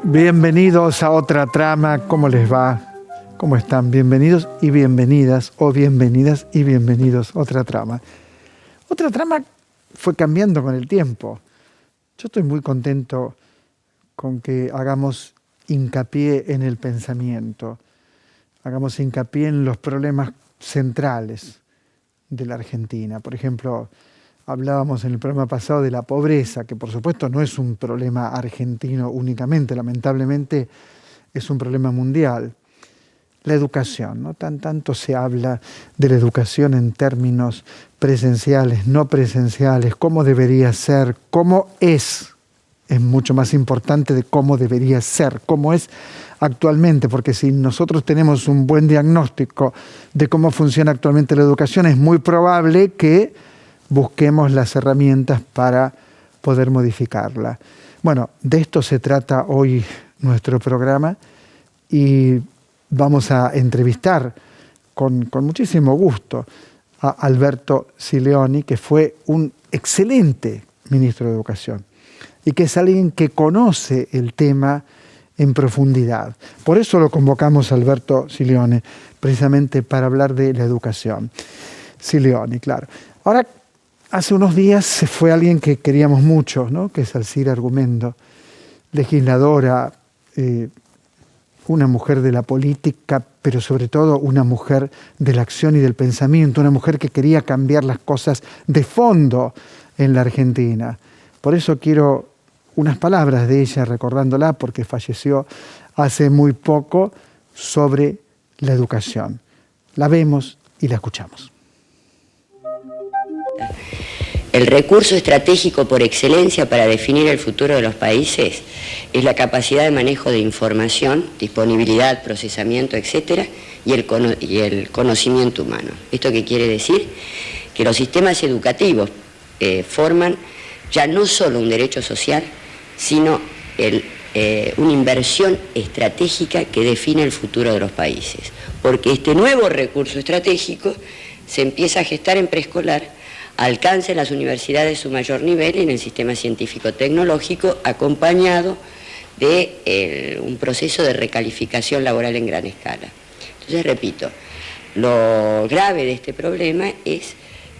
Bienvenidos a otra trama. ¿Cómo les va? ¿Cómo están? Bienvenidos y bienvenidas, o bienvenidas y bienvenidos a otra trama. Otra trama fue cambiando con el tiempo. Yo estoy muy contento con que hagamos hincapié en el pensamiento, hagamos hincapié en los problemas centrales de la Argentina. Por ejemplo, hablábamos en el programa pasado de la pobreza, que por supuesto no es un problema argentino únicamente, lamentablemente es un problema mundial. La educación, ¿no? Tanto se habla de la educación en términos presenciales, no presenciales, cómo debería ser, cómo es mucho más importante de cómo debería ser, cómo es actualmente, porque si nosotros tenemos un buen diagnóstico de cómo funciona actualmente la educación, es muy probable que busquemos las herramientas para poder modificarla. Bueno, de esto se trata hoy nuestro programa y vamos a entrevistar con muchísimo gusto a Alberto Sileoni, que fue un excelente ministro de Educación y que es alguien que conoce el tema en profundidad. Por eso lo convocamos a Alberto Sileoni, precisamente para hablar de la educación. Sileoni, claro. Ahora, hace unos días se fue alguien que queríamos mucho, ¿no? Que es Alcira Argumedo, legisladora, una mujer de la política, pero sobre todo una mujer de la acción y del pensamiento, una mujer que quería cambiar las cosas de fondo en la Argentina. Por eso quiero unas palabras de ella, recordándola, porque falleció hace muy poco, sobre la educación. La vemos y la escuchamos. El recurso estratégico por excelencia para definir el futuro de los países es la capacidad de manejo de información, disponibilidad, procesamiento, etc., y el conocimiento humano. ¿Esto qué quiere decir? Que los sistemas educativos forman ya no solo un derecho social, sino una inversión estratégica que define el futuro de los países. Porque este nuevo recurso estratégico se empieza a gestar en preescolar, alcanza en las universidades su mayor nivel y en el sistema científico-tecnológico, acompañado de un proceso de recalificación laboral en gran escala. Entonces, repito, lo grave de este problema es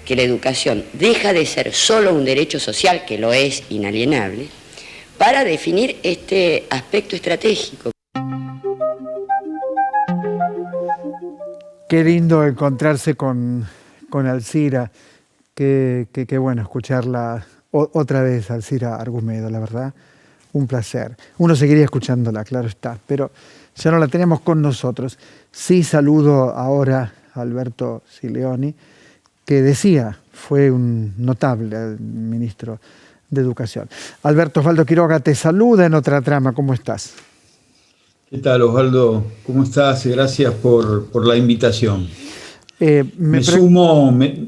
que la educación deja de ser solo un derecho social, que lo es inalienable, para definir este aspecto estratégico. Qué lindo encontrarse con Alcira. Qué bueno escucharla otra vez, Alcira Argumedo, la verdad, un placer. Uno seguiría escuchándola, claro está, pero ya no la tenemos con nosotros. Sí saludo ahora a Alberto Sileoni, que decía, fue un notable ministro de Educación. Alberto, Osvaldo Quiroga te saluda en otra trama, ¿cómo estás? ¿Qué tal, Osvaldo? ¿Cómo estás? Gracias por la invitación.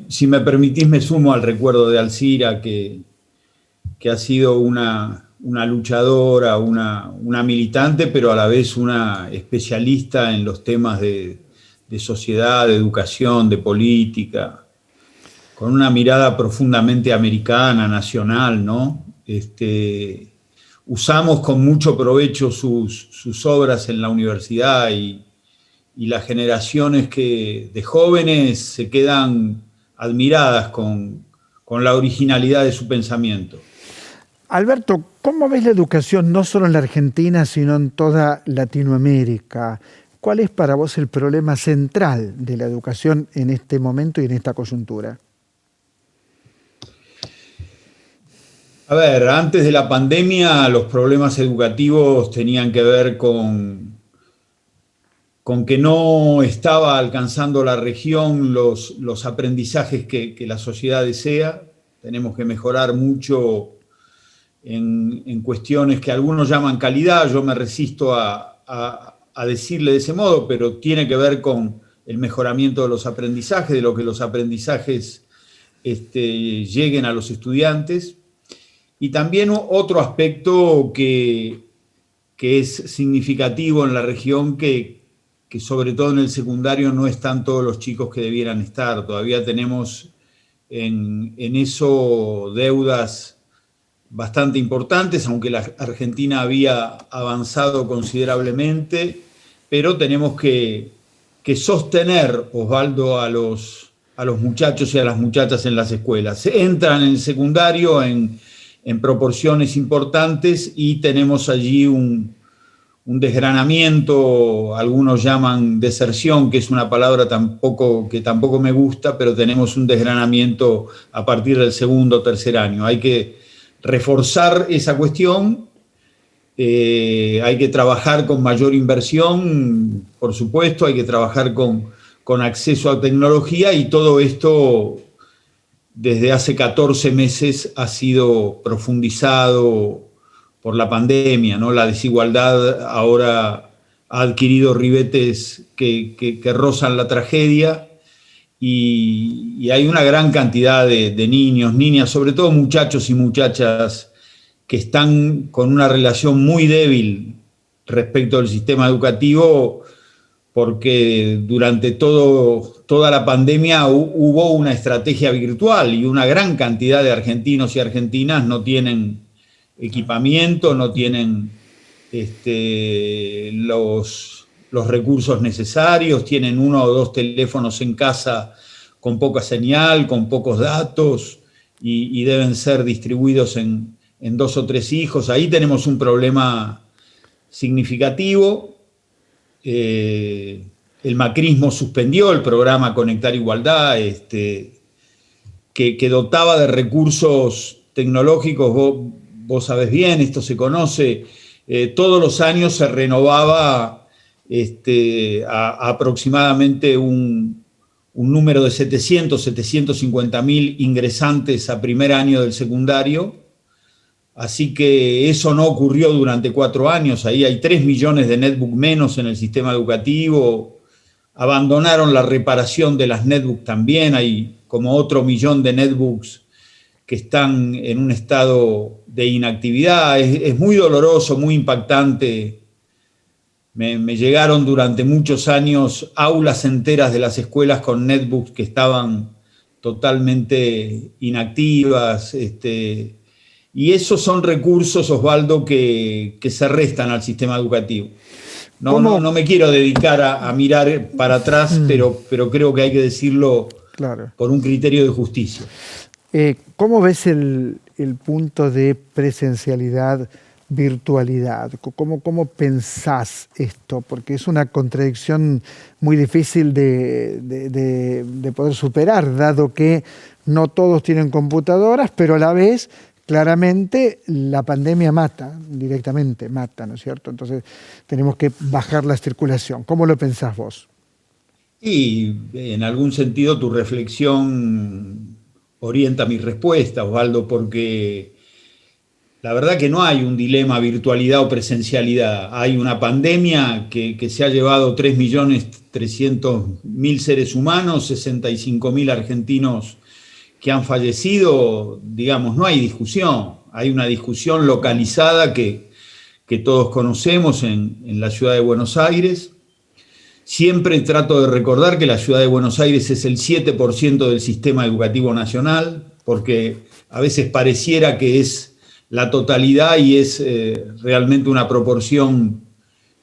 Si me permitís, me sumo al recuerdo de Alcira, que ha sido una luchadora, una militante, pero a la vez una especialista en los temas de sociedad, de educación, de política, con una mirada profundamente americana, nacional, ¿no? Usamos con mucho provecho sus obras en la universidad y las generaciones de jóvenes se quedan admiradas con la originalidad de su pensamiento. Alberto, ¿cómo ves la educación no solo en la Argentina, sino en toda Latinoamérica? ¿Cuál es para vos el problema central de la educación en este momento y en esta coyuntura? A ver, antes de la pandemia los problemas educativos tenían que ver con que no estaba alcanzando la región los aprendizajes que la sociedad desea. Tenemos que mejorar mucho en cuestiones que algunos llaman calidad. Yo me resisto a a decirle de ese modo, pero tiene que ver con el mejoramiento de los aprendizajes, de lo que los aprendizajes lleguen a los estudiantes. Y también otro aspecto que es significativo en la región, que sobre todo en el secundario no están todos los chicos que debieran estar. Todavía tenemos en eso deudas bastante importantes, aunque la Argentina había avanzado considerablemente, pero tenemos que sostener, Osvaldo, a los muchachos y a las muchachas en las escuelas. Entran en el secundario en proporciones importantes y tenemos allí un desgranamiento, algunos llaman deserción, que es una palabra que tampoco me gusta, pero tenemos un desgranamiento a partir del segundo o tercer año. Hay que reforzar esa cuestión, hay que trabajar con mayor inversión, por supuesto, hay que trabajar con acceso a tecnología, y todo esto desde hace 14 meses ha sido profundizado por la pandemia, ¿no? La desigualdad ahora ha adquirido ribetes que rozan la tragedia, y hay una gran cantidad de niños, niñas, sobre todo muchachos y muchachas, que están con una relación muy débil respecto al sistema educativo, porque durante toda la pandemia hubo una estrategia virtual, y una gran cantidad de argentinos y argentinas no tienen equipamiento, no tienen los recursos necesarios, tienen 1 o 2 teléfonos en casa con poca señal, con pocos datos, y deben ser distribuidos en 2 o 3 hijos. Ahí tenemos un problema significativo. El macrismo suspendió el programa Conectar Igualdad, que dotaba de recursos tecnológicos. Vos sabés bien, esto se conoce, todos los años se renovaba aproximadamente un número de 750.000 ingresantes a primer año del secundario, así que eso no ocurrió durante 4 años. Ahí hay 3 millones de netbook menos en el sistema educativo. Abandonaron la reparación de las netbooks también, hay como otro 1 millón de netbooks que están en un estado de inactividad. Es muy doloroso, muy impactante. Me llegaron durante muchos años aulas enteras de las escuelas con netbooks que estaban totalmente inactivas. Y esos son recursos, Osvaldo, que se restan al sistema educativo. No me quiero dedicar a mirar para atrás, pero creo que hay que decirlo, claro, por un criterio de justicia. ¿Cómo ves el punto de presencialidad, virtualidad? ¿Cómo pensás esto? Porque es una contradicción muy difícil de poder superar, dado que no todos tienen computadoras, pero a la vez, claramente, la pandemia directamente mata, ¿no es cierto? Entonces tenemos que bajar la circulación. ¿Cómo lo pensás vos? Y en algún sentido tu reflexión orienta mi respuesta, Osvaldo, porque la verdad que no hay un dilema virtualidad o presencialidad. Hay una pandemia que se ha llevado 3.300.000 seres humanos, 65.000 argentinos que han fallecido. Digamos, no hay discusión. Hay una discusión localizada que todos conocemos en la ciudad de Buenos Aires. Siempre trato de recordar que la ciudad de Buenos Aires es el 7% del sistema educativo nacional, porque a veces pareciera que es la totalidad y es realmente una proporción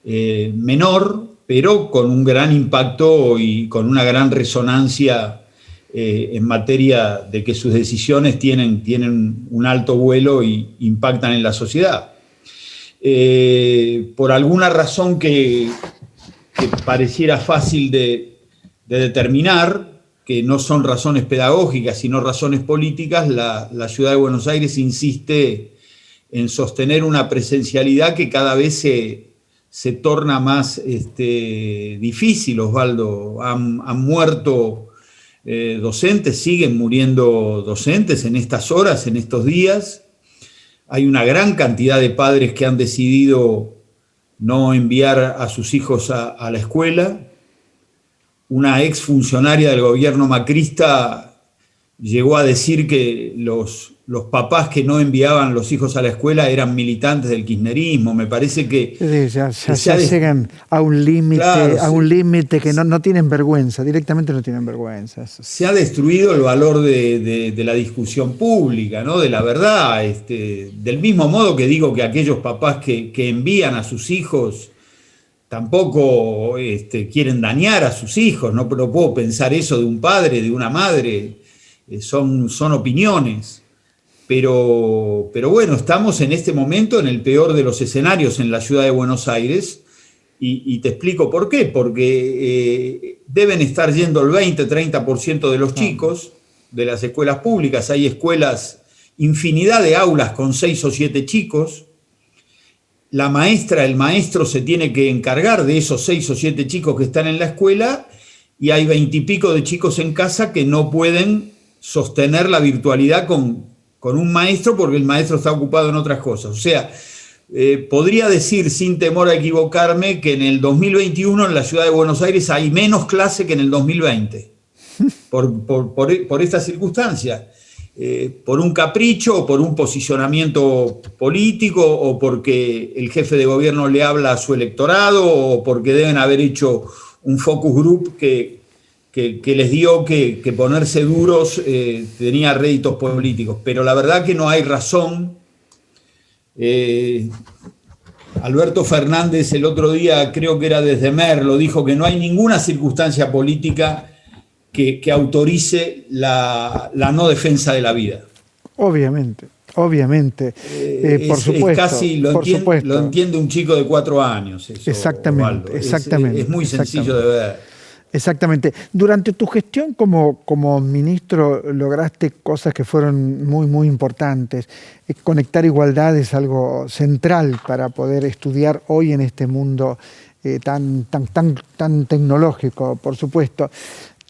menor, pero con un gran impacto y con una gran resonancia en materia de que sus decisiones tienen un alto vuelo y impactan en la sociedad. Por alguna razón que pareciera fácil de determinar, que no son razones pedagógicas, sino razones políticas, la ciudad de Buenos Aires insiste en sostener una presencialidad que cada vez se torna más difícil, Osvaldo. Han muerto docentes, siguen muriendo docentes en estas horas, en estos días. Hay una gran cantidad de padres que han decidido no enviar a sus hijos a la escuela. Una exfuncionaria del gobierno macrista llegó a decir que los papás que no enviaban los hijos a la escuela eran militantes del kirchnerismo. Me parece que... Ya llegan a un límite, claro, a un límite que no tienen vergüenza, directamente no tienen vergüenza. Se ha destruido el valor de la discusión pública, ¿no? De la verdad. Del mismo modo que digo que aquellos papás que envían a sus hijos tampoco quieren dañar a sus hijos. No puedo pensar eso de un padre, de una madre. Son opiniones. Pero bueno, estamos en este momento en el peor de los escenarios en la ciudad de Buenos Aires y te explico por qué. Porque deben estar yendo el 20-30% de los chicos de las escuelas públicas. Hay escuelas, infinidad de aulas con 6 o 7 chicos. La maestra, el maestro se tiene que encargar de esos 6 o 7 chicos que están en la escuela y hay 20 y pico de chicos en casa que no pueden sostener la virtualidad con un maestro porque el maestro está ocupado en otras cosas. O sea, podría decir sin temor a equivocarme que en el 2021 en la ciudad de Buenos Aires hay menos clase que en el 2020 por esta circunstancia. Por un capricho o por un posicionamiento político o porque el jefe de gobierno le habla a su electorado o porque deben haber hecho un focus group que les dio que ponerse duros tenía réditos políticos. Pero la verdad que no hay razón. Alberto Fernández el otro día, creo que era desde Merlo, dijo que no hay ninguna circunstancia política que autorice la no defensa de la vida. Obviamente. Por supuesto. Es casi, lo entiende un chico de 4 años. Eso, exactamente. Es muy sencillo de ver. Exactamente. Durante tu gestión como ministro lograste cosas que fueron muy, muy importantes. Conectar igualdad es algo central para poder estudiar hoy en este mundo tan tecnológico, por supuesto.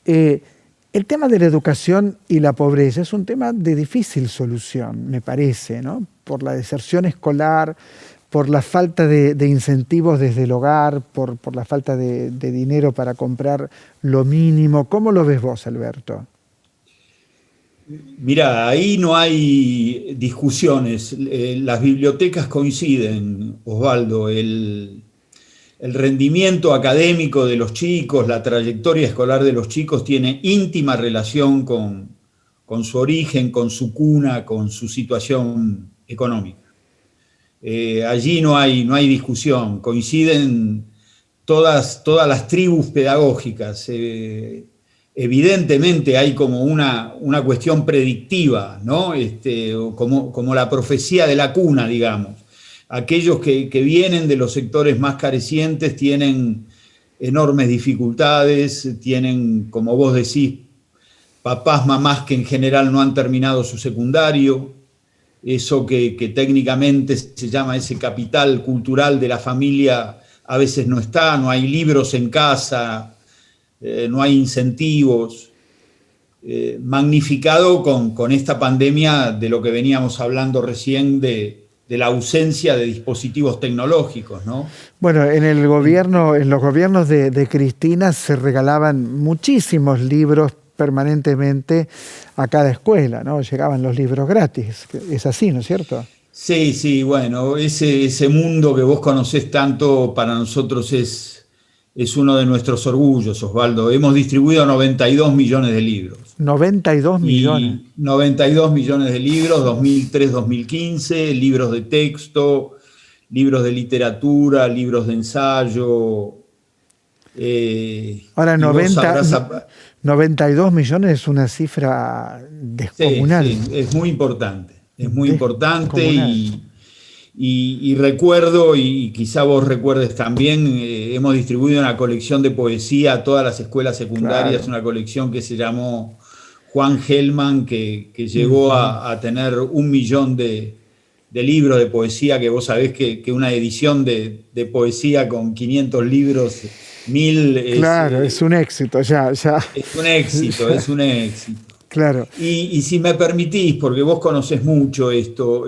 El tema de la educación y la pobreza es un tema de difícil solución, me parece, ¿no? Por la deserción escolar, por la falta de incentivos desde el hogar, por la falta de dinero para comprar lo mínimo. ¿Cómo lo ves vos, Alberto? Mirá, ahí no hay discusiones. Las bibliotecas coinciden, Osvaldo. El rendimiento académico de los chicos, la trayectoria escolar de los chicos tiene íntima relación con su origen, con su cuna, con su situación económica. Allí no hay discusión, coinciden todas las tribus pedagógicas. Evidentemente hay como una cuestión predictiva, ¿no? Como la profecía de la cuna, digamos. Aquellos que vienen de los sectores más carecientes tienen enormes dificultades, tienen, como vos decís, papás, mamás que en general no han terminado su secundario, eso que técnicamente se llama ese capital cultural de la familia a veces no está, no hay libros en casa, no hay incentivos, magnificado con esta pandemia de lo que veníamos hablando recién de la ausencia de dispositivos tecnológicos, ¿no? Bueno, en los gobiernos de Cristina se regalaban muchísimos libros permanentemente a cada escuela, ¿no? Llegaban los libros gratis. Es así, ¿no es cierto? Sí, bueno, ese mundo que vos conocés tanto para nosotros es uno de nuestros orgullos, Osvaldo. Hemos distribuido 92 millones de libros. 92 millones. 92 millones de libros, 2003-2015, libros de texto, libros de literatura, libros de ensayo. Ahora, 92 millones es una cifra descomunal. Sí, es muy importante. Es muy importante y recuerdo, y quizá vos recuerdes también, hemos distribuido una colección de poesía a todas las escuelas secundarias, claro. Una colección que se llamó Juan Gelman, que llegó a tener 1 millón de libros de poesía, que vos sabés que una edición de poesía con 500 libros, 1000... Claro, es un éxito, ya. Es un éxito. Claro. Y si me permitís, porque vos conocés mucho esto,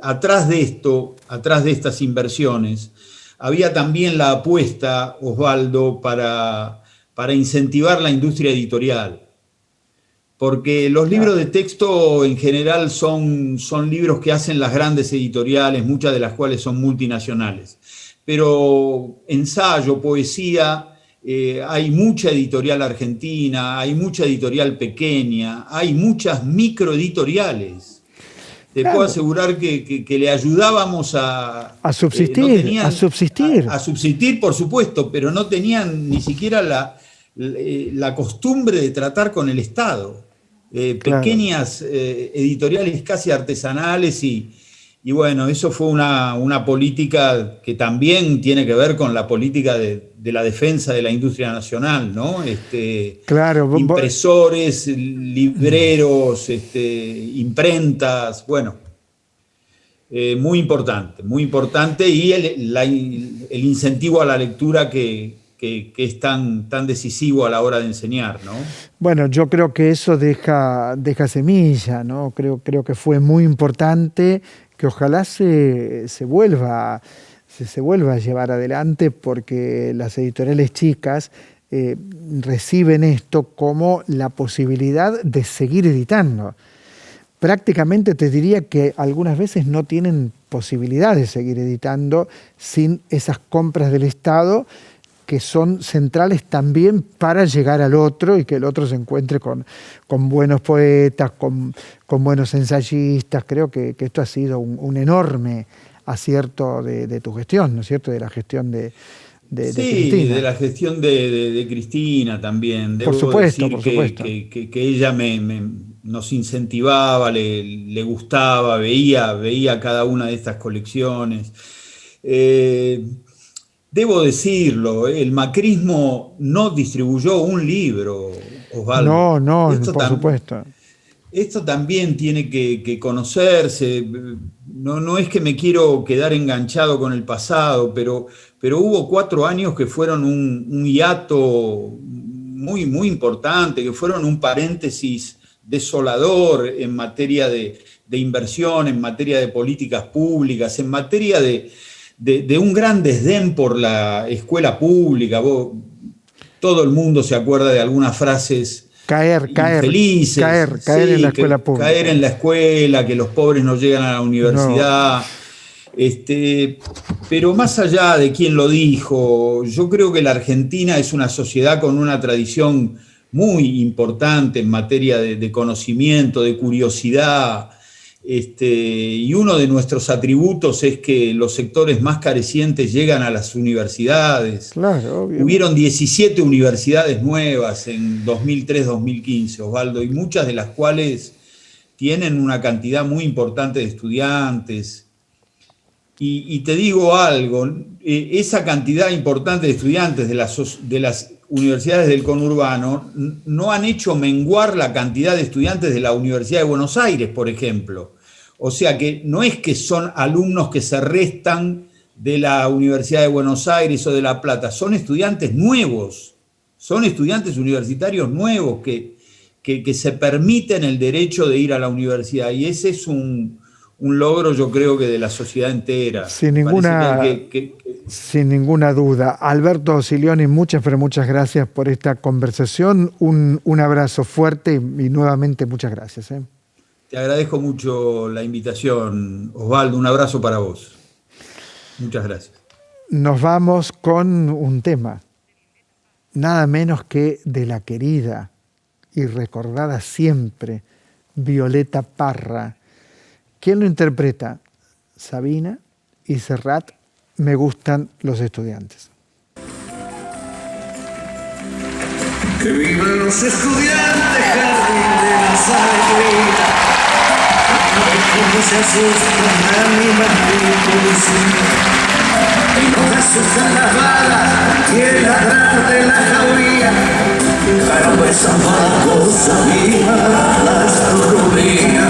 atrás de estas inversiones había también la apuesta, Osvaldo, para incentivar la industria editorial. Porque los libros de texto en general son libros que hacen las grandes editoriales, muchas de las cuales son multinacionales. Pero ensayo, poesía, hay mucha editorial argentina, hay mucha editorial pequeña, hay muchas microeditoriales. Te puedo asegurar que le ayudábamos a subsistir, a subsistir. A subsistir, por supuesto, pero no tenían ni siquiera la costumbre de tratar con el Estado. Pequeñas editoriales casi artesanales y bueno, eso fue una política que también tiene que ver con la política de la defensa de la industria nacional, ¿no? Impresores, libreros, imprentas, bueno, muy importante y el incentivo a la lectura que es tan decisivo a la hora de enseñar, ¿no? Bueno, yo creo que eso deja semilla, ¿no? Creo que fue muy importante, que ojalá se vuelva a llevar adelante, porque las editoriales chicas reciben esto como la posibilidad de seguir editando. Prácticamente te diría que algunas veces no tienen posibilidad de seguir editando sin esas compras del Estado, que son centrales también para llegar al otro y que el otro se encuentre con buenos poetas, con buenos ensayistas. Creo que esto ha sido un enorme acierto de tu gestión, ¿no es cierto?, de la gestión de Cristina. Sí, de la gestión de Cristina también. Por supuesto. Que ella nos incentivaba, le gustaba, veía cada una de estas colecciones. Debo decirlo, el macrismo no distribuyó un libro, Osvaldo. No, por supuesto. Esto también tiene que conocerse. No es que me quiero quedar enganchado con el pasado, pero hubo 4 años que fueron un hiato muy, muy importante, que fueron un paréntesis desolador en materia de inversión, en materia de políticas públicas, en materia de un gran desdén por la escuela pública. Todo el mundo se acuerda de algunas frases infelices. Caer en la escuela pública. Caer en la escuela, que los pobres no llegan a la universidad. Pero más allá de quién lo dijo, yo creo que la Argentina es una sociedad con una tradición muy importante en materia de conocimiento, de curiosidad. Y uno de nuestros atributos es que los sectores más carecientes llegan a las universidades. Claro, obvio. Hubieron 17 universidades nuevas en 2003-2015, Osvaldo, y muchas de las cuales tienen una cantidad muy importante de estudiantes. Y te digo algo, esa cantidad importante de estudiantes de las universidades del conurbano no han hecho menguar la cantidad de estudiantes de la Universidad de Buenos Aires, por ejemplo. O sea que no es que son alumnos que se restan de la Universidad de Buenos Aires o de La Plata, son estudiantes nuevos, son estudiantes universitarios nuevos que se permiten el derecho de ir a la universidad. Y ese es un logro, yo creo, que de la sociedad entera. Sin ninguna duda. Alberto Silioni, muchas gracias por esta conversación. Un abrazo fuerte y nuevamente muchas gracias. Te agradezco mucho la invitación, Osvaldo. Un abrazo para vos. Muchas gracias. Nos vamos con un tema, nada menos que de la querida y recordada siempre Violeta Parra. ¿Quién lo interpreta? Sabina y Serrat. Me gustan los estudiantes. Que vivan los estudiantes, jardín de las alegrías. No se asustan animales y policía. Y no se asustan las balas y el ladrar de la jauría. Pero esa mala cosa viva la astronomía.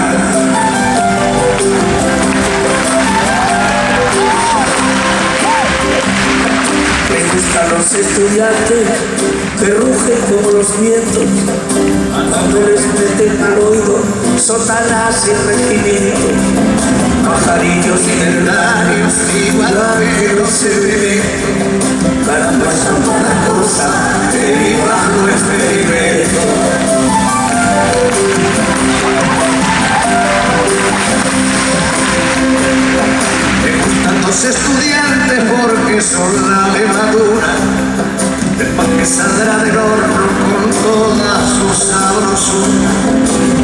Me gustan los estudiantes que rugen como los vientos, a les meten al oído Sotanas y regimientos, pajarillos y verdarios, igual que los elementos, caramba esa mala cosa, derivando experimento. Me gustan los estudiantes porque son la levadura del pan que saldrá del horno con toda su sabrosura,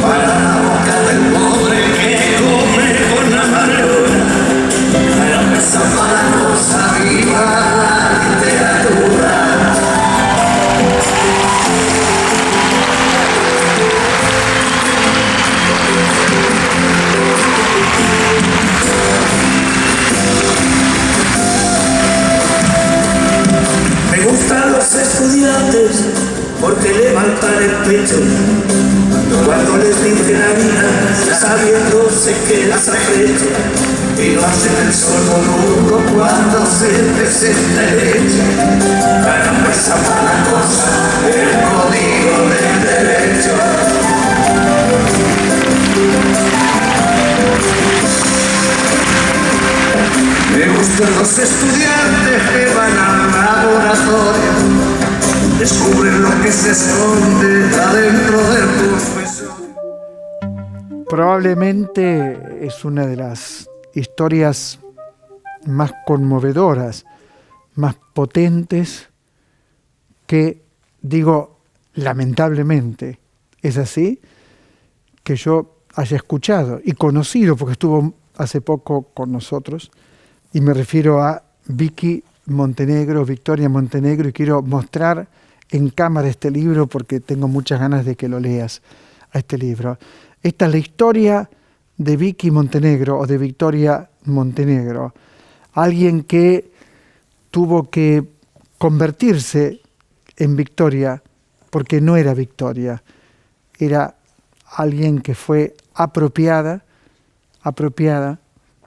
para la boca del pobre que come con amargura. Para esa mala cosa, viva la literatura. Me gustan los estudiantes porque levantan el pecho cuando les dicen a vida, sabiéndose que las aflecha, y lo hacen el sordo mundo cuando se presenta el hecho. Caramba esa mala cosa, el código del derecho. Me gustan los estudiantes que van al laboratorio, descubren lo que se esconde adentro del profesor. Probablemente es una de las historias más conmovedoras, más potentes que, digo, lamentablemente, es así, que yo haya escuchado y conocido, porque estuvo hace poco con nosotros, y me refiero a Vicky Montenegro, Victoria Montenegro, y quiero mostrar en cámara este libro porque tengo muchas ganas de que lo leas, a este libro. Esta es la historia de Vicky Montenegro o de Victoria Montenegro, alguien que tuvo que convertirse en Victoria porque no era Victoria, era alguien que fue apropiada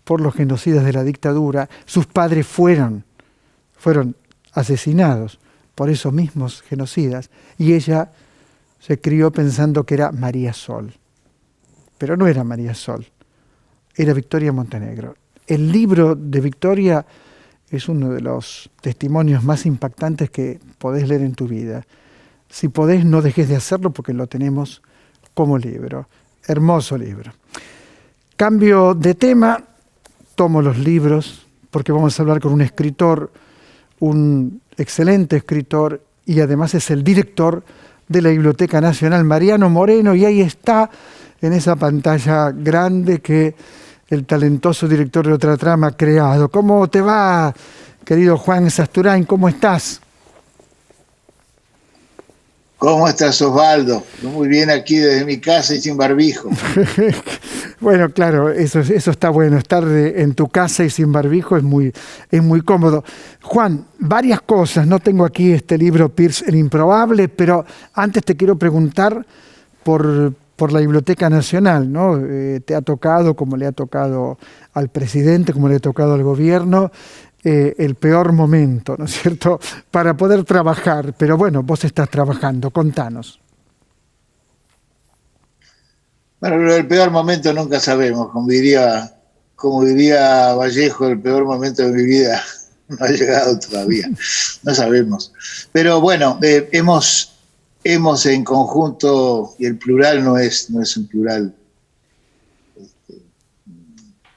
por los genocidas de la dictadura. Sus padres fueron asesinados por esos mismos genocidas, y ella se crió pensando que era María Sol. Pero no era María Sol, era Victoria Montenegro. El libro de Victoria es uno de los testimonios más impactantes que podés leer en tu vida. Si podés, no dejes de hacerlo porque lo tenemos como libro. Hermoso libro. Cambio de tema, tomo los libros porque vamos a hablar con un escritor, un excelente escritor, y además es el director de la Biblioteca Nacional, Mariano Moreno, y ahí está en esa pantalla grande que el talentoso director de Otra Trama ha creado. ¿Cómo te va, querido Juan Sasturain? ¿Cómo estás? ¿Cómo estás, Osvaldo? Muy bien aquí desde mi casa y sin barbijo. Bueno, claro, eso está bueno. Estar en tu casa y sin barbijo es muy cómodo. Juan, varias cosas. No tengo aquí este libro, Pierce el Improbable, pero antes te quiero preguntar por la Biblioteca Nacional, ¿no? Te ha tocado, como le ha tocado al presidente, como le ha tocado al gobierno, el peor momento, ¿no es cierto?, para poder trabajar. Pero bueno, vos estás trabajando, contanos. Bueno, el peor momento nunca sabemos, como diría Vallejo, el peor momento de mi vida no ha llegado todavía, no sabemos. Pero bueno, hemos en conjunto, y el plural no es un plural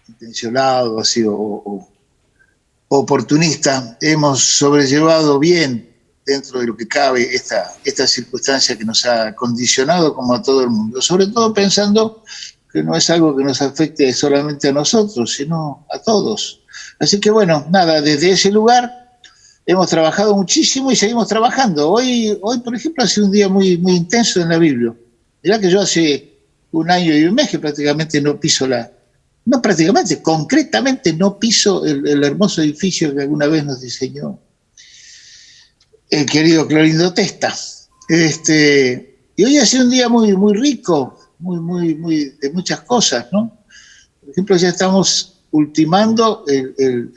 intencionado así, o oportunista, hemos sobrellevado bien, dentro de lo que cabe, esta circunstancia que nos ha condicionado como a todo el mundo, sobre todo pensando que no es algo que nos afecte solamente a nosotros, sino a todos. Así que bueno, nada, desde ese lugar hemos trabajado muchísimo y seguimos trabajando. Hoy por ejemplo, ha sido un día muy, muy intenso en la Biblia. Mirá que yo hace un año y un mes que prácticamente no piso concretamente no piso el hermoso edificio que alguna vez nos diseñó el querido Clorindo Testa. Y hoy ha sido un día muy, muy rico, muy de muchas cosas, ¿no? Por ejemplo, ya estamos ultimando el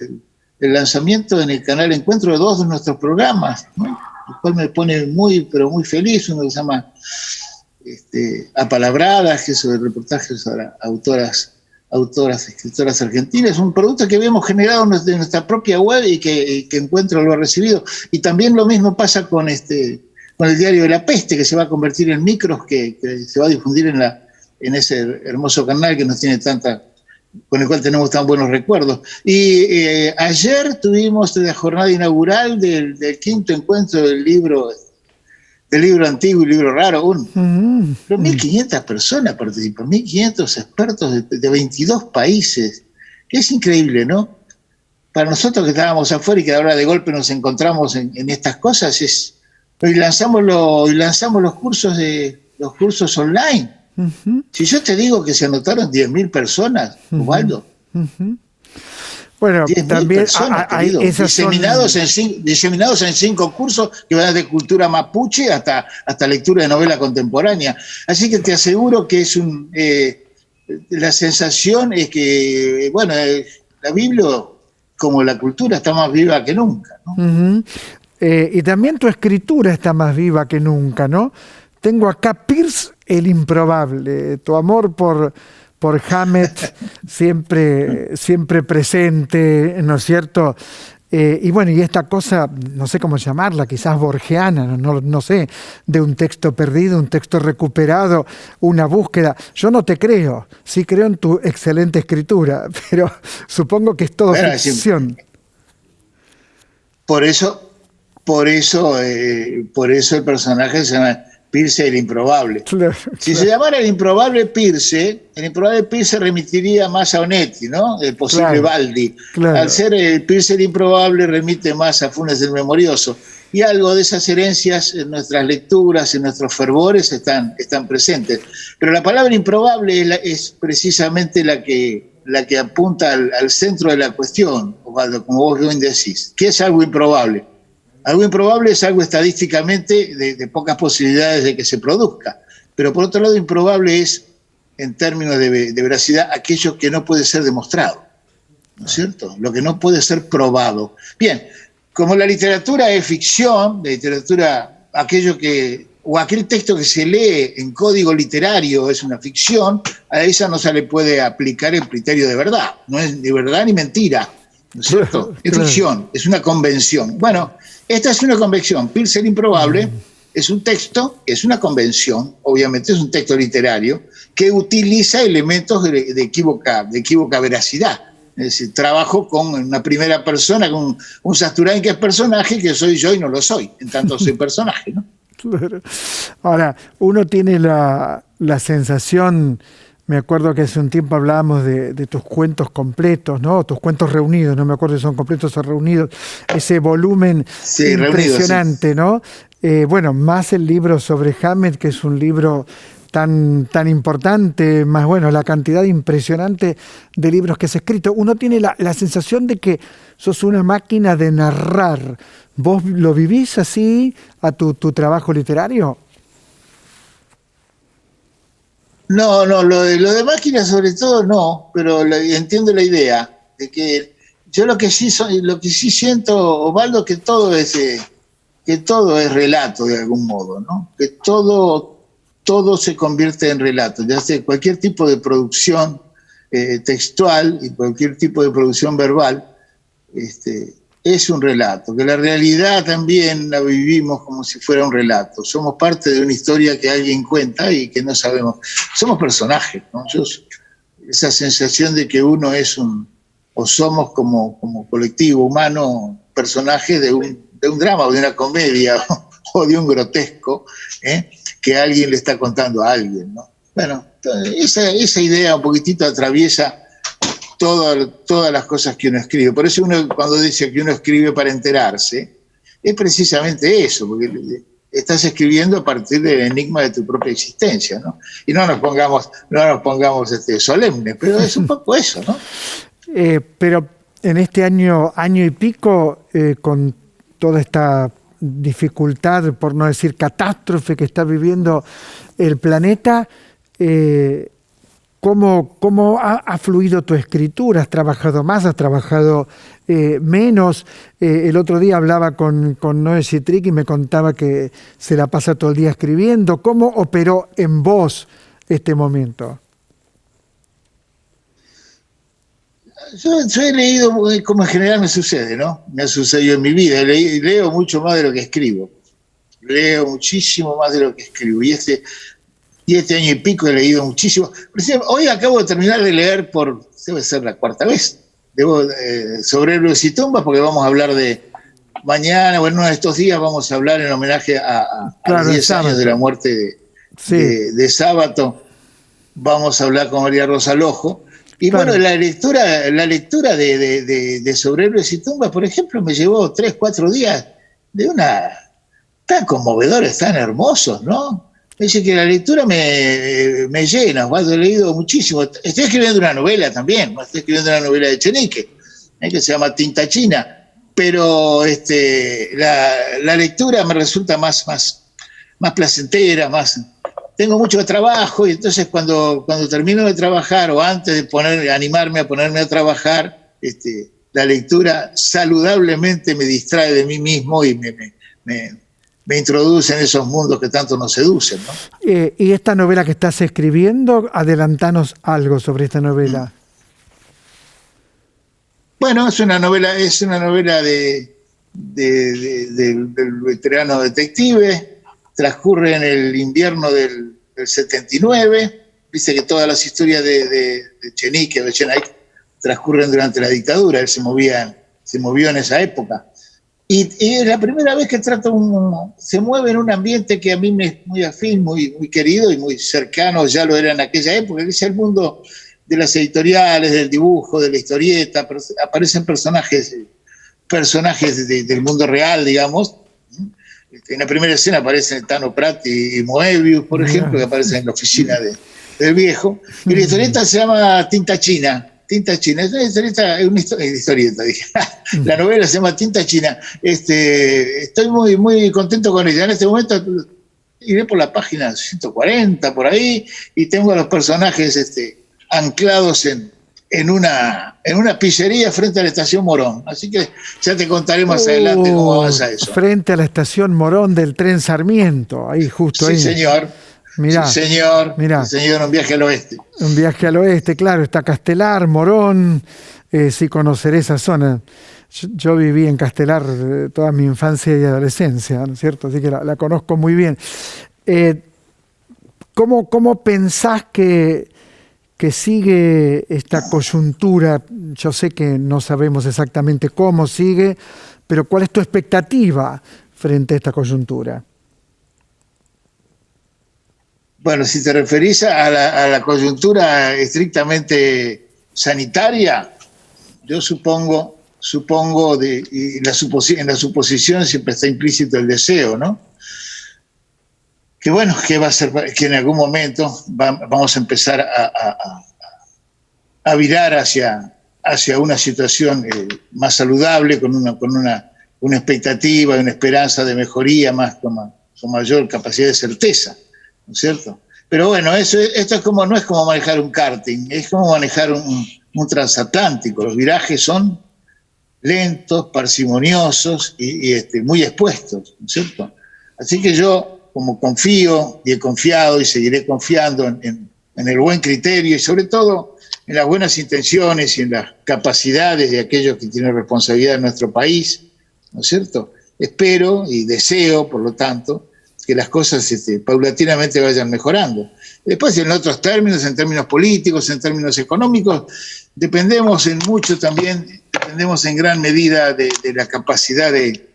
lanzamiento en el canal Encuentro de 2 de nuestros programas, ¿no? El cual me pone muy, pero muy feliz. Uno que se llama apalabradas, que sobre reportajes a escritoras argentinas. Es un producto que habíamos generado en nuestra propia web y que Encuentro lo ha recibido. Y también lo mismo pasa con el diario de la peste, que se va a convertir en micros, que se va a difundir en ese hermoso canal que nos tiene con el cual tenemos tan buenos recuerdos. Y ayer tuvimos la jornada inaugural del quinto encuentro del libro antiguo y libro raro. Pero 1.500 personas participan, 1.500 expertos de 22 países, que es increíble, ¿no? Para nosotros que estábamos afuera y que ahora de golpe nos encontramos en estas cosas, hoy lanzamos los cursos online. Si yo te digo que se anotaron 10.000 personas, Osvaldo. Bueno, también personas, hay diseminados en 5 cursos que van desde cultura mapuche hasta lectura de novela contemporánea. Así que te aseguro que la sensación es que, bueno, la Biblia, como la cultura, está más viva que nunca, ¿no? Y también tu escritura está más viva que nunca, ¿no? Tengo acá Peirce el improbable, tu amor por Hammett siempre presente, ¿no es cierto? Y bueno, y esta cosa, no sé cómo llamarla, quizás borgiana, no sé, de un texto perdido, un texto recuperado, una búsqueda. Yo no te creo, sí creo en tu excelente escritura, pero supongo que es todo ficción. Por eso el personaje se llama Peirce el improbable. Claro. Si se llamara el improbable Peirce remitiría más a Onetti, ¿no? El posible Baldi. Claro. Al ser el Peirce el improbable remite más a Funes el memorioso. Y algo de esas herencias en nuestras lecturas, en nuestros fervores están presentes. Pero la palabra improbable es precisamente la que apunta al centro de la cuestión, Osvaldo, como vos bien decís. ¿Qué es algo improbable? Algo improbable es algo estadísticamente de pocas posibilidades de que se produzca. Pero por otro lado, improbable es, en términos de veracidad, aquello que no puede ser demostrado, ¿no es cierto? Lo que no puede ser probado. Bien, como la literatura es ficción, aquel texto que se lee en código literario es una ficción, a esa no se le puede aplicar el criterio de verdad. No es ni verdad ni mentira, ¿no es cierto? Es ficción, es una convención. Bueno, esta es una convención. Peirce el improbable es un texto, es una convención, obviamente es un texto literario, que utiliza elementos de equívoca veracidad. Es decir, trabajo con una primera persona, con un Sasturain que es personaje, que soy yo y no lo soy, en tanto soy personaje, ¿no? Claro. Ahora, uno tiene la sensación, me acuerdo que hace un tiempo hablábamos de tus cuentos completos, ¿no? Tus cuentos reunidos, no me acuerdo si son completos o reunidos, ese volumen impresionante, reunidos, sí. ¿No? Bueno, más el libro sobre Hammett, que es un libro tan importante, más bueno, la cantidad impresionante de libros que has escrito. Uno tiene la sensación de que sos una máquina de narrar. ¿Vos lo vivís así a tu trabajo literario? No, lo de máquina sobre todo no, pero entiendo la idea de que yo lo que sí siento, Osvaldo, que todo es relato de algún modo, ¿no? Que todo se convierte en relato, ya sea cualquier tipo de producción textual y cualquier tipo de producción verbal, es un relato, que la realidad también la vivimos como si fuera un relato. Somos parte de una historia que alguien cuenta y que no sabemos. Somos personajes, ¿no? Esa sensación de que uno es o somos como colectivo humano, personajes de un drama o de una comedia o de un grotesco, que alguien le está contando a alguien, ¿no? Bueno, esa idea un poquitito atraviesa todas las cosas que uno escribe. Por eso uno, cuando dice que uno escribe para enterarse, es precisamente eso, porque estás escribiendo a partir del enigma de tu propia existencia, ¿no? Y no nos pongamos solemnes, pero es un poco eso, ¿no? Pero en este año y pico, con toda esta dificultad, por no decir catástrofe, que está viviendo el planeta, ¿Cómo ha fluido tu escritura? ¿Has trabajado más? ¿Has trabajado menos? El otro día hablaba con Noé Citric y me contaba que se la pasa todo el día escribiendo. ¿Cómo operó en vos este momento? Yo he leído, como en general me sucede, ¿no? Me ha sucedido en mi vida. Leo mucho más de lo que escribo. Leo muchísimo más de lo que escribo. Y este año y pico he leído muchísimo. Hoy acabo de terminar de leer debe ser la cuarta vez, sobre héroes y tumbas, porque vamos a hablar mañana o en uno de estos días vamos a hablar en homenaje a los 10 años de la muerte de Sábato. Vamos a hablar con María Rosa Lojo. Y claro, bueno, la lectura de Sobre héroes y tumbas, por ejemplo, me llevó 3-4 días de tan conmovedores, tan hermosos, ¿no? Dice que la lectura me llena, he leído muchísimo. Estoy escribiendo una novela también, estoy escribiendo una novela de Echenique, que se llama Tinta China, pero la lectura me resulta más placentera, tengo mucho trabajo y entonces cuando termino de trabajar o antes de animarme a ponerme a trabajar, la lectura saludablemente me distrae de mí mismo y me introduce en esos mundos que tanto nos seducen, ¿no? Y esta novela que estás escribiendo, adelantanos algo sobre esta novela. Bueno, es una novela del veterano detective. Transcurre en el invierno del 79. Dice que todas las historias de Echenique, de Echenique, transcurren durante la dictadura. Él se movió en esa época. Y es la primera vez que se mueve en un ambiente que a mí me es muy afín, muy, muy querido y muy cercano, ya lo era en aquella época, que es el mundo de las editoriales, del dibujo, de la historieta. Aparecen personajes del mundo real, digamos. En la primera escena aparecen Tano Prat y Moebius, por ejemplo, que aparecen en la oficina del viejo. Y la historieta se llama Tinta China. Tinta China, es una historieta, dije. La novela se llama Tinta China. Estoy muy, muy contento con ella. En este momento iré por la página 140, por ahí, y tengo a los personajes anclados en una pizzería frente a la estación Morón. Así que ya te contaré más adelante cómo avanza eso. Frente a la estación Morón del tren Sarmiento, ahí justo ahí. Sí, señor. Mirá, sí, señor. Mirá. Sí, señor, un viaje al oeste. Un viaje al oeste, claro, está Castelar, Morón, sí conoceré esa zona. Yo viví en Castelar toda mi infancia y adolescencia, ¿no es cierto? Así que la conozco muy bien. ¿Cómo pensás que sigue esta coyuntura? Yo sé que no sabemos exactamente cómo sigue, pero ¿cuál es tu expectativa frente a esta coyuntura? Bueno, si te referís a la coyuntura estrictamente sanitaria, yo supongo y en la suposición siempre está implícito el deseo, ¿no? Que bueno, que va a ser que en algún momento vamos a empezar a virar hacia una situación más saludable, con una expectativa y una esperanza de mejoría con mayor capacidad de certeza, ¿no es cierto? Pero bueno, esto no es como manejar un karting, es como manejar un transatlántico. Los virajes son lentos, parsimoniosos y muy expuestos, ¿no es cierto? Así que yo, como confío y he confiado y seguiré confiando en el buen criterio y sobre todo en las buenas intenciones y en las capacidades de aquellos que tienen responsabilidad en nuestro país, ¿no es cierto? Espero y deseo, por lo tanto, que las cosas paulatinamente vayan mejorando. Después, en otros términos, en términos políticos, en términos económicos, dependemos en gran medida de la capacidad de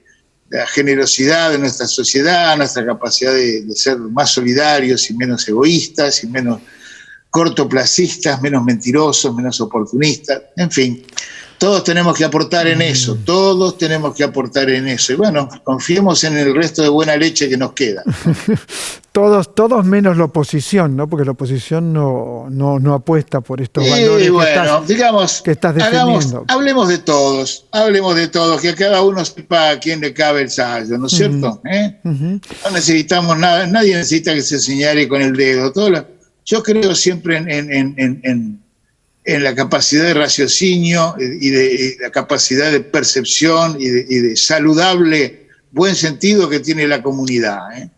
la generosidad de nuestra sociedad, nuestra capacidad de ser más solidarios y menos egoístas y menos cortoplacistas, menos mentirosos, menos oportunistas, en fin. Todos tenemos que aportar en eso, Y bueno, confiemos en el resto de buena leche que nos queda. Todos menos la oposición, ¿no? Porque la oposición no apuesta por estos valores que estás defendiendo. Hablemos de todos, que cada uno sepa a quién le cabe el sayo, ¿no es cierto? No necesitamos nada, nadie necesita que se señale con el dedo. Yo creo siempre en la capacidad de raciocinio y de la capacidad de percepción y de saludable buen sentido que tiene la comunidad, ¿eh?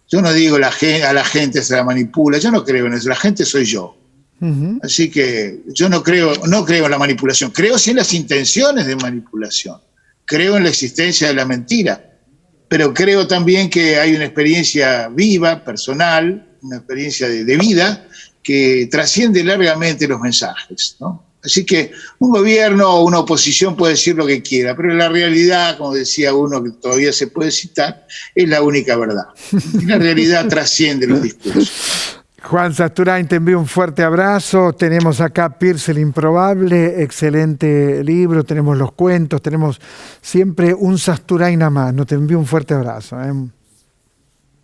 Yo no digo a la gente se la manipula, yo no creo en eso, la gente soy yo. Uh-huh. Así que yo no creo en la manipulación, creo sí en las intenciones de manipulación, creo en la existencia de la mentira, pero creo también que hay una experiencia viva, personal, una experiencia de vida que trasciende largamente los mensajes, ¿no? Así que un gobierno o una oposición puede decir lo que quiera, pero la realidad, como decía uno que todavía se puede citar, es la única verdad. Y la realidad trasciende los discursos. Juan Sasturain, te envío un fuerte abrazo. Tenemos acá Pierce el Improbable, excelente libro, tenemos los cuentos, tenemos siempre un Sasturain a mano. Te envío un fuerte abrazo.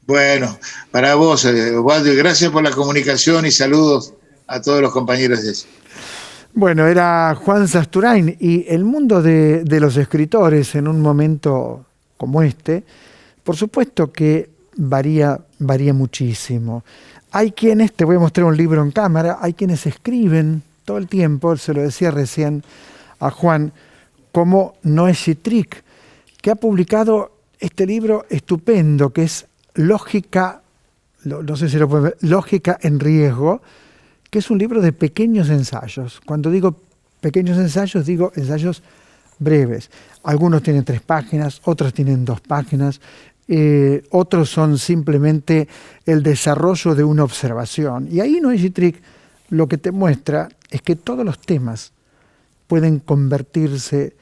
Bueno, para vos, Osvaldo, y gracias por la comunicación y saludos a todos los compañeros de eso. Bueno, era Juan Sasturain, y el mundo de los escritores en un momento como este, por supuesto que varía muchísimo. Hay quienes, te voy a mostrar un libro en cámara, hay quienes escriben todo el tiempo, se lo decía recién a Juan, como Noé Chitric, que ha publicado este libro estupendo que es Lógica, no sé si lo pueden ver, Lógica en Riesgo, que es un libro de pequeños ensayos. Cuando digo pequeños ensayos, digo ensayos breves. Algunos tienen 3 páginas, otros tienen 2 páginas, otros son simplemente el desarrollo de una observación. Y ahí Noé Chitric lo que te muestra es que todos los temas pueden convertirse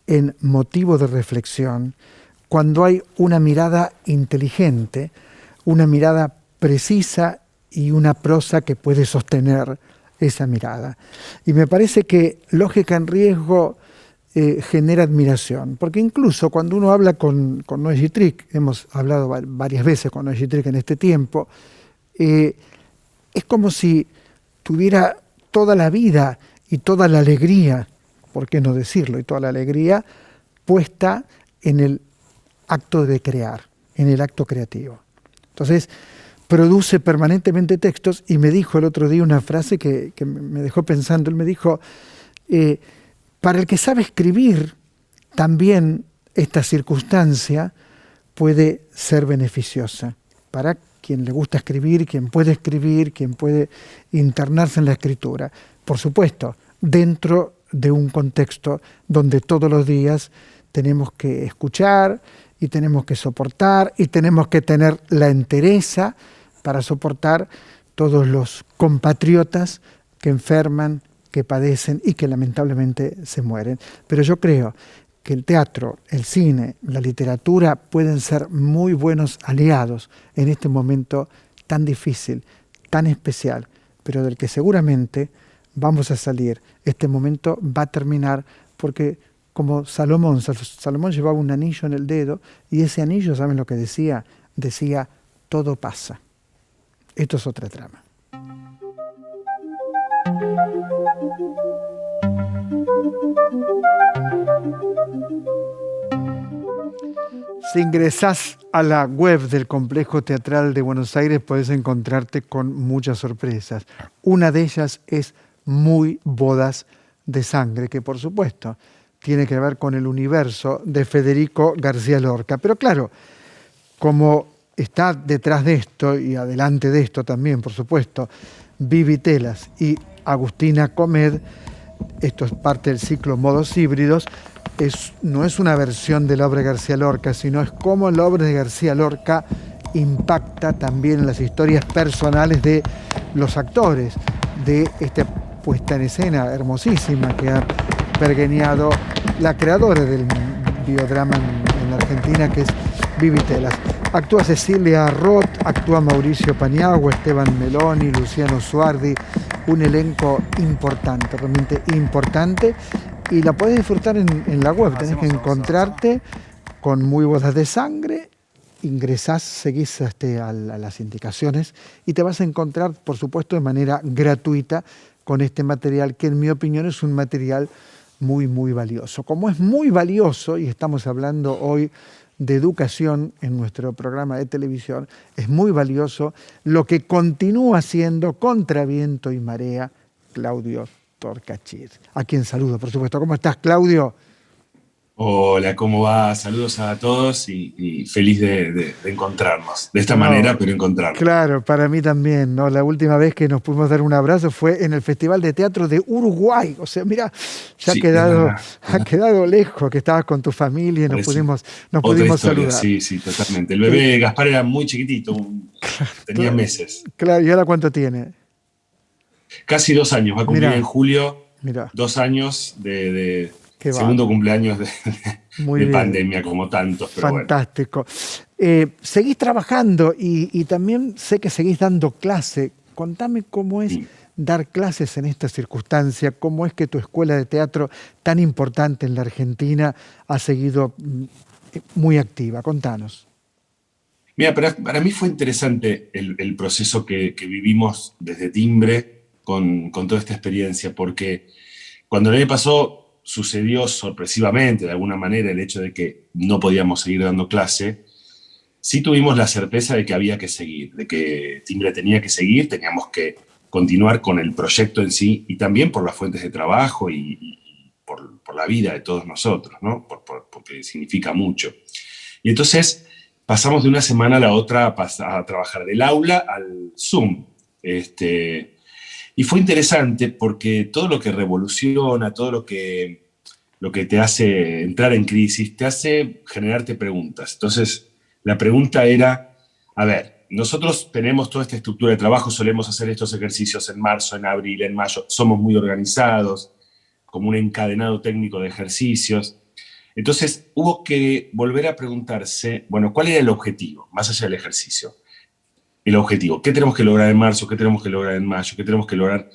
en motivo de reflexión cuando hay una mirada inteligente, una mirada precisa y una prosa que puede sostener esa mirada. Y me parece que Lógica en Riesgo genera admiración, porque incluso cuando uno habla con Noé Chitric, hemos hablado varias veces con Noé Chitric en este tiempo, es como si tuviera toda la vida y toda la alegría, ¿por qué no decirlo? Y toda la alegría puesta en el acto de crear, en el acto creativo. Entonces, produce permanentemente textos, y me dijo el otro día una frase que me dejó pensando. Él me dijo, para el que sabe escribir, también esta circunstancia puede ser beneficiosa. Para quien le gusta escribir, quien puede internarse en la escritura. Por supuesto, dentro de un contexto donde todos los días tenemos que escuchar y tenemos que soportar y tenemos que tener la entereza para soportar todos los compatriotas que enferman, que padecen y que lamentablemente se mueren. Pero yo creo que el teatro, el cine, la literatura pueden ser muy buenos aliados en este momento tan difícil, tan especial, pero del que seguramente vamos a salir. Este momento va a terminar porque, como Salomón llevaba un anillo en el dedo, y ese anillo, ¿saben lo que decía? Decía, todo pasa. Esto es otra trama. Si ingresás a la web del Complejo Teatral de Buenos Aires, podés encontrarte con muchas sorpresas. Una de ellas es Muy Bodas de Sangre, que por supuesto tiene que ver con el universo de Federico García Lorca. Pero claro, como está detrás de esto y adelante de esto también, por supuesto, Vivi Telas y Agustina Comed, esto es parte del ciclo Modos Híbridos, no es una versión de la obra de García Lorca, sino es cómo la obra de García Lorca impacta también en las historias personales de los actores, de esta puesta en escena hermosísima que ha pergeñado la creadora del biodrama en la Argentina, que es Vivi Telas. Actúa Cecilia Roth, actúa Mauricio Paniagua, Esteban Meloni, Luciano Suardi, un elenco importante, realmente importante, y la podés disfrutar en la web. Tenés que encontrarte con Muy Bodas de Sangre, ingresás, seguís a las indicaciones y te vas a encontrar, por supuesto, de manera gratuita con este material, que en mi opinión es un material muy, muy valioso. Como es muy valioso, y estamos hablando hoy de educación en nuestro programa de televisión. Es muy valioso lo que continúa haciendo contra viento y marea Claudio Torcachir, a quien saludo, por supuesto. ¿Cómo estás, Claudio? Hola, ¿cómo va? Saludos a todos y feliz de encontrarnos. De esta No, manera, pero encontrarnos. Claro, para mí también, ¿no? La última vez que nos pudimos dar un abrazo fue en el Festival de Teatro de Uruguay. O sea, mira, ya Sí, ha quedado lejos, que estabas con tu familia y nos Parece pudimos otra historia, saludar. sí, totalmente. El bebé Gaspar era muy chiquitito, tenía meses. Claro, ¿y ahora cuánto tiene? Casi 2 años, va a cumplir Mirá, en julio mirá, 2 años de qué segundo cumpleaños muy de bien. pandemia, como tantos, pero Fantástico. Seguís trabajando y también sé que seguís dando clase. Contame cómo es bueno. dar clases en esta circunstancia, cómo es que tu escuela de teatro tan importante en la Argentina ha seguido muy activa. Contanos. Mira, para mí fue interesante el proceso que vivimos desde Timbre con toda esta experiencia, porque cuando el año pasó sucedió sorpresivamente, de alguna manera, el hecho de que no podíamos seguir dando clase, sí tuvimos la certeza de que había que seguir, de que Timbre tenía que seguir, teníamos que continuar con el proyecto en sí y también por las fuentes de trabajo y por la vida de todos nosotros, ¿no? Porque significa mucho. Y entonces pasamos de una semana a la otra a trabajar del aula al Zoom. Y fue interesante porque todo lo que revoluciona, todo lo que te hace entrar en crisis, te hace generarte preguntas. Entonces, la pregunta era, a ver, nosotros tenemos toda esta estructura de trabajo, solemos hacer estos ejercicios en marzo, en abril, en mayo, somos muy organizados, como un encadenado técnico de ejercicios. Entonces, hubo que volver a preguntarse, bueno, ¿cuál era el objetivo, más allá del ejercicio? El objetivo, ¿qué tenemos que lograr en marzo? ¿Qué tenemos que lograr en mayo? ¿Qué tenemos que lograr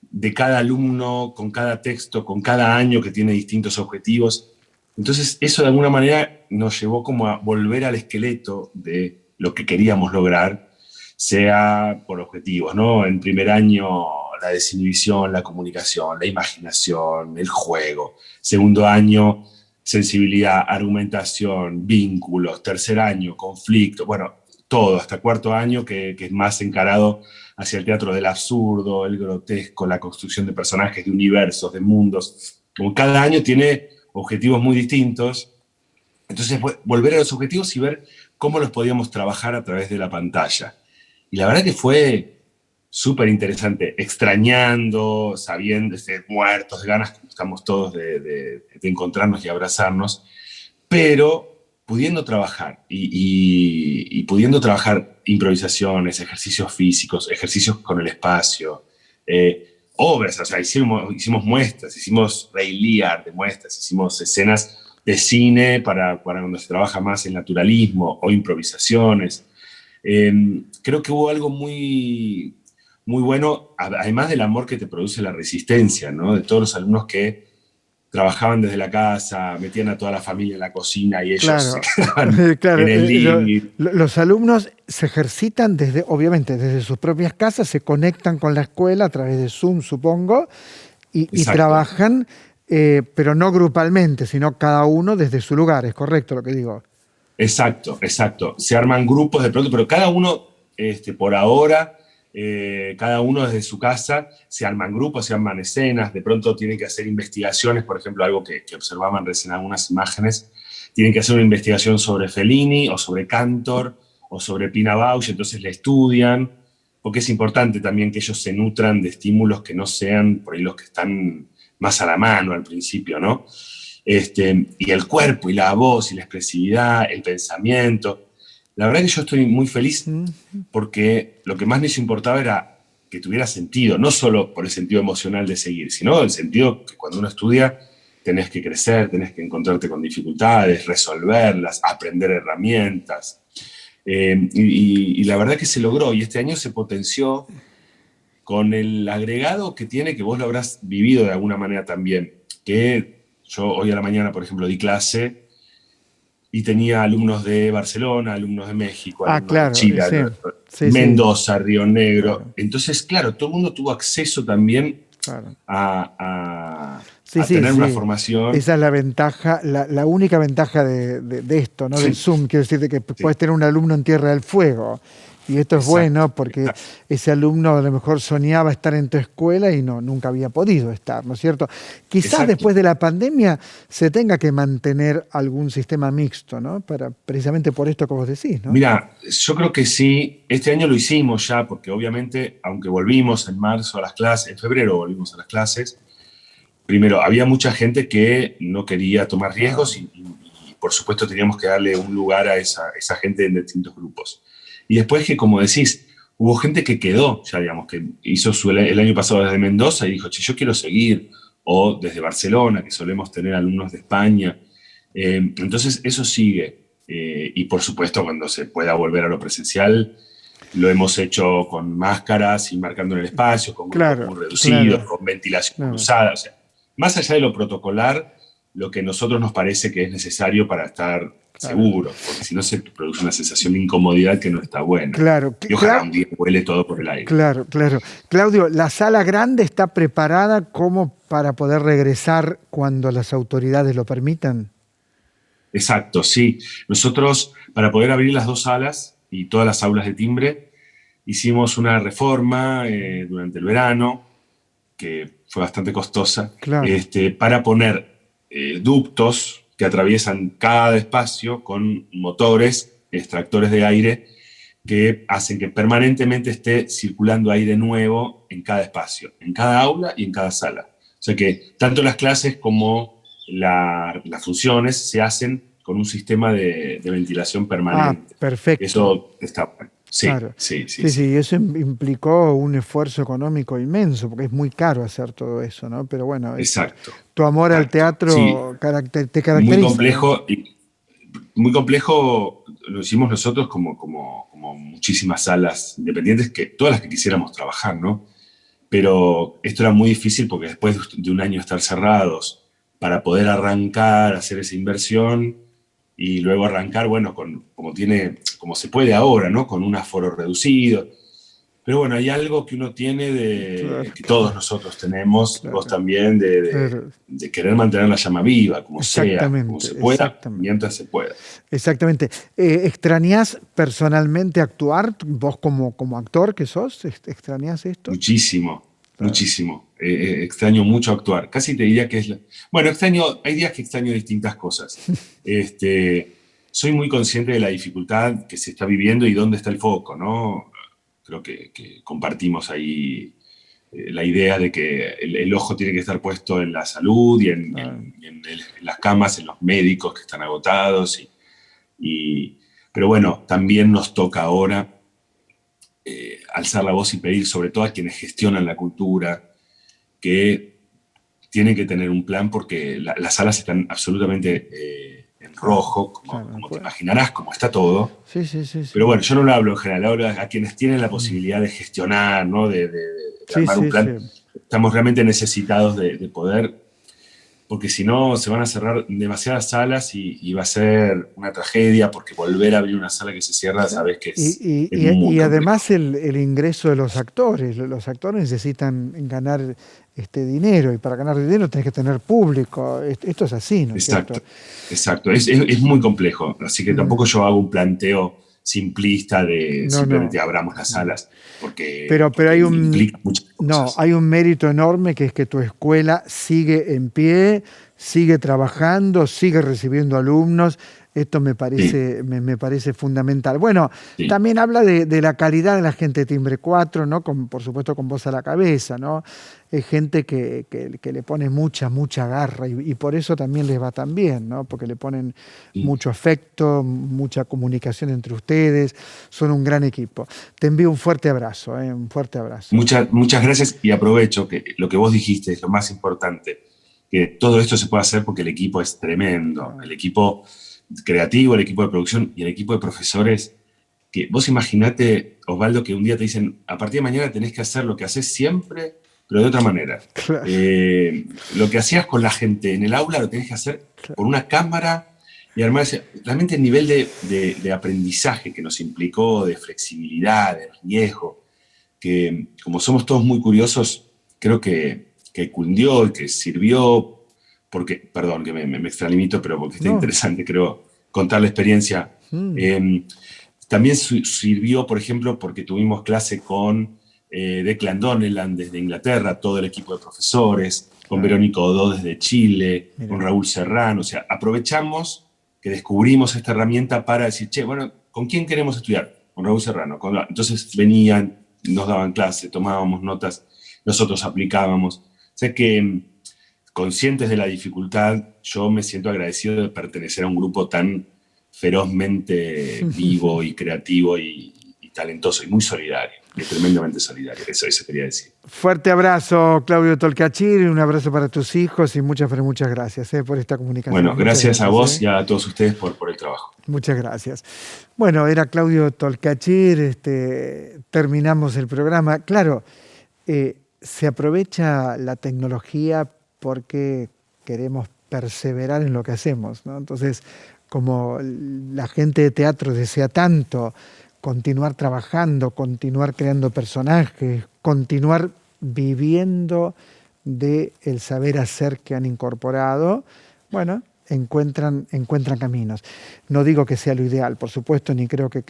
de cada alumno, con cada texto, con cada año que tiene distintos objetivos? Entonces, eso de alguna manera nos llevó como a volver al esqueleto de lo que queríamos lograr, sea por objetivos, ¿no? En primer año, la desinhibición, la comunicación, la imaginación, el juego. Segundo año, sensibilidad, argumentación, vínculos. Tercer año, conflicto. Bueno, todo, hasta cuarto año, que es más encarado hacia el teatro del absurdo, el grotesco, la construcción de personajes, de universos, de mundos. Como cada año tiene objetivos muy distintos, entonces volver a los objetivos y ver cómo los podíamos trabajar a través de la pantalla. Y la verdad que fue súper interesante, extrañando, sabiendo, muertos de ganas, como estamos todos de encontrarnos y abrazarnos, pero pudiendo trabajar y pudiendo trabajar improvisaciones, ejercicios físicos, ejercicios con el espacio, obras, o sea, hicimos muestras, hicimos Ray Lear de muestras, hicimos escenas de cine para cuando se trabaja más el naturalismo o improvisaciones. Creo que hubo algo muy, muy bueno, además del amor que te produce la resistencia, ¿no? De todos los alumnos que trabajaban desde la casa, metían a toda la familia en la cocina y ellos se quedaban claro, en el living. Los alumnos se ejercitan obviamente desde sus propias casas, se conectan con la escuela a través de Zoom, supongo, y trabajan, pero no grupalmente, sino cada uno desde su lugar, ¿es correcto lo que digo? Exacto. Se arman grupos de pronto, pero cada uno, por ahora, cada uno desde su casa, se arman grupos, se arman escenas, de pronto tienen que hacer investigaciones, por ejemplo, algo que observaban recién algunas imágenes, tienen que hacer una investigación sobre Fellini o sobre Cantor o sobre Pina Bausch, entonces la estudian, porque es importante también que ellos se nutran de estímulos que no sean por ahí los que están más a la mano al principio, ¿no? Y el cuerpo, y la voz, y la expresividad, el pensamiento. La verdad que yo estoy muy feliz porque lo que más nos importaba era que tuviera sentido, no solo por el sentido emocional de seguir, sino el sentido que cuando uno estudia tenés que crecer, tenés que encontrarte con dificultades, resolverlas, aprender herramientas. Y la verdad que se logró, y este año se potenció con el agregado que tiene, que vos lo habrás vivido de alguna manera también, que yo hoy a la mañana, por ejemplo, di clase y tenía alumnos de Barcelona, alumnos de México, alumnos de Chile, Mendoza, Río Negro. Claro. Entonces, claro, todo el mundo tuvo acceso también a Sí, a sí, tener sí. una formación. Esa es la ventaja, la única ventaja de esto, ¿no? Sí. Del Zoom. Quiero decir de que Sí. puedes tener un alumno en Tierra del Fuego. Y esto es Exacto, bueno porque exacto. ese alumno a lo mejor soñaba estar en tu escuela y nunca había podido estar, ¿no es cierto? Quizás Exacto. después de la pandemia se tenga que mantener algún sistema mixto, ¿no? Precisamente por esto que vos decís, ¿no? Mira, yo creo que sí. Este año lo hicimos ya, porque obviamente, aunque volvimos en marzo a las clases, en febrero volvimos a las clases, primero, había mucha gente que no quería tomar riesgos y por supuesto teníamos que darle un lugar a esa gente en distintos grupos. Y después que, como decís, hubo gente que quedó, ya digamos, que hizo el año pasado desde Mendoza y dijo, che, yo quiero seguir, o desde Barcelona, que solemos tener alumnos de España. Entonces, eso sigue. Y por supuesto, cuando se pueda volver a lo presencial, lo hemos hecho con máscaras y marcando en el espacio, con grupos muy reducidos, con ventilación cruzada. O sea, más allá de lo protocolar, lo que a nosotros nos parece que es necesario para estar seguros, porque si no se produce una sensación de incomodidad que no está buena. Claro. Y ojalá un día vuele todo por el aire. Claro, claro. Claudio, ¿la sala grande está preparada como para poder regresar cuando las autoridades lo permitan? Exacto, sí. Nosotros, para poder abrir las dos salas y todas las aulas de timbre, hicimos una reforma durante el verano, que fue bastante costosa, Claro. para poner ductos que atraviesan cada espacio con motores, extractores de aire, que hacen que permanentemente esté circulando aire nuevo en cada espacio, en cada aula y en cada sala. O sea que tanto las clases como las funciones se hacen con un sistema de ventilación permanente. Ah, perfecto. Eso está bueno. Sí, Claro. sí. Sí, eso implicó un esfuerzo económico inmenso, porque es muy caro hacer todo eso, ¿no? Pero bueno, Exacto. Tu amor al teatro Sí. te caracteriza. Muy complejo, muy complejo lo hicimos nosotros como muchísimas salas independientes, que todas las que quisiéramos trabajar, ¿no? Pero esto era muy difícil porque después de un año estar cerrados, para poder arrancar, hacer esa inversión y luego arrancar, bueno, como se puede ahora, ¿no? Con un aforo reducido. Pero bueno, hay algo que uno tiene que todos nosotros tenemos, vos también, de querer mantener la llama viva, como sea, como se pueda, mientras se pueda. Exactamente. ¿Extrañás personalmente actuar? ¿Vos como actor que sos? ¿Extrañás esto? Muchísimo, muchísimo. Extraño mucho actuar. Casi te diría que es... Bueno, hay días que extraño distintas cosas. Soy muy consciente de la dificultad que se está viviendo y dónde está el foco, ¿no? Creo que compartimos ahí la idea de que el ojo tiene que estar puesto en la salud y en las camas, en los médicos que están agotados. Pero bueno, también nos toca ahora alzar la voz y pedir, sobre todo a quienes gestionan la cultura, que tienen que tener un plan porque las salas están absolutamente en rojo, como te imaginarás, como está todo. Sí. Pero bueno, yo no lo hablo en general, hablo a quienes tienen la posibilidad de gestionar, ¿no? de armar un plan. Sí. Estamos realmente necesitados de poder, porque si no se van a cerrar demasiadas salas y va a ser una tragedia, porque volver a abrir una sala que se cierra, sabes que es y además el ingreso de los actores. Los actores necesitan ganar dinero, y para ganar dinero tenés que tener público. Esto es así, ¿no es cierto? Exacto. Es muy complejo, así que tampoco yo hago un planteo simplista de simplemente abramos las salas, pero hay implica muchas cosas. Hay un mérito enorme, que es que tu escuela sigue en pie, sigue trabajando, sigue recibiendo alumnos. Esto me parece fundamental. Bueno, también habla de la calidad de la gente de Timbre 4, ¿no? Por supuesto con vos a la cabeza, ¿no? Es gente que le pone mucha garra y por eso también les va tan bien, ¿no? Porque le ponen mucho afecto, mucha comunicación entre ustedes. Son un gran equipo. Te envío un fuerte abrazo, un fuerte abrazo. Muchas gracias, y aprovecho que lo que vos dijiste es lo más importante, que todo esto se puede hacer porque el equipo es tremendo. El equipo creativo, el equipo de producción y el equipo de profesores, que vos imaginate, Osvaldo, que un día te dicen, a partir de mañana tenés que hacer lo que haces siempre, pero de otra manera. Claro. Lo que hacías con la gente en el aula lo tenés que hacer por una cámara, y además realmente el nivel de aprendizaje que nos implicó, de flexibilidad, de riesgo, que como somos todos muy curiosos, creo que que cundió y que sirvió, porque, perdón, que me extralimito, pero porque está interesante, creo, contar la experiencia. También sirvió, por ejemplo, porque tuvimos clase con Declan Donnellan desde Inglaterra, todo el equipo de profesores, con Verónica Odó desde Chile, con Raúl Serrano. O sea, aprovechamos que descubrimos esta herramienta para decir, che, bueno, ¿con quién queremos estudiar? Con Raúl Serrano. Entonces venían, nos daban clase, tomábamos notas, nosotros aplicábamos. O sea que, conscientes de la dificultad, yo me siento agradecido de pertenecer a un grupo tan ferozmente vivo y creativo y talentoso y muy solidario, y tremendamente solidario. Eso quería decir. Fuerte abrazo, Claudio Tolcachir, un abrazo para tus hijos y muchas gracias por esta comunicación. Bueno, gracias a vos y a todos ustedes por el trabajo. Muchas gracias. Bueno, era Claudio Tolcachir, terminamos el programa. Claro, se aprovecha la tecnología porque queremos perseverar en lo que hacemos, ¿no? Entonces, como la gente de teatro desea tanto continuar trabajando, continuar creando personajes, continuar viviendo del saber hacer que han incorporado, bueno, encuentran caminos. No digo que sea lo ideal, por supuesto, ni creo que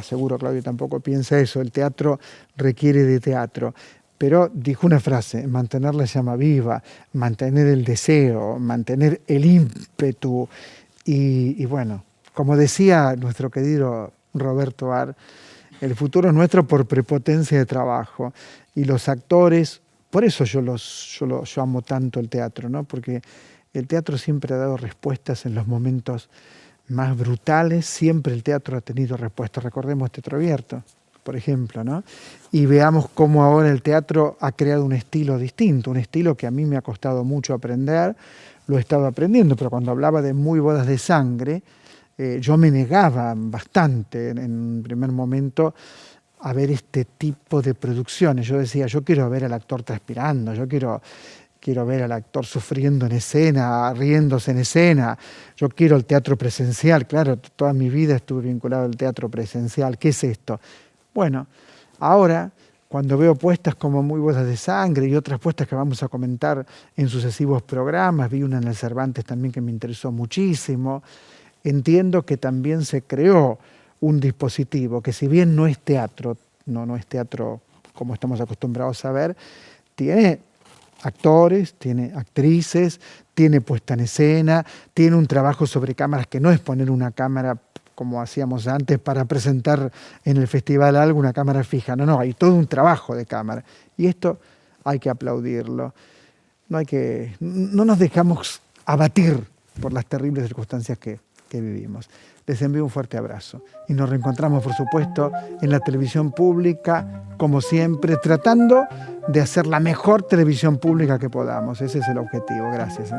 seguro Claudio tampoco piensa eso. El teatro requiere de teatro. Pero dijo una frase: mantener la llama viva, mantener el deseo, mantener el ímpetu. Y bueno, como decía nuestro querido Roberto Ar, el futuro es nuestro por prepotencia de trabajo. Y los actores, por eso yo amo tanto el teatro, ¿no? Porque el teatro siempre ha dado respuestas en los momentos más brutales, siempre el teatro ha tenido respuestas. Recordemos Teatro Abierto, por ejemplo, ¿no? Y veamos cómo ahora el teatro ha creado un estilo distinto, un estilo que a mí me ha costado mucho aprender, lo he estado aprendiendo, pero cuando hablaba de Muy Bodas de Sangre, yo me negaba bastante en un primer momento a ver este tipo de producciones. Yo decía, yo quiero ver al actor transpirando, yo quiero ver al actor sufriendo en escena, riéndose en escena. Yo quiero el teatro presencial. Claro, toda mi vida estuve vinculado al teatro presencial. ¿Qué es esto? Bueno, ahora, cuando veo puestas como Muy Bodas de Sangre y otras puestas que vamos a comentar en sucesivos programas, vi una en el Cervantes también que me interesó muchísimo, entiendo que también se creó un dispositivo que, si bien no es teatro, no es teatro como estamos acostumbrados a ver, tiene actores, tiene actrices, tiene puesta en escena, tiene un trabajo sobre cámaras que no es poner una cámara como hacíamos antes para presentar en el festival algo, una cámara fija. No, hay todo un trabajo de cámara. Y esto hay que aplaudirlo. No nos dejamos abatir por las terribles circunstancias que vivimos. Les envío un fuerte abrazo. Y nos reencontramos, por supuesto, en la televisión pública, como siempre, tratando de hacer la mejor televisión pública que podamos. Ese es el objetivo. Gracias.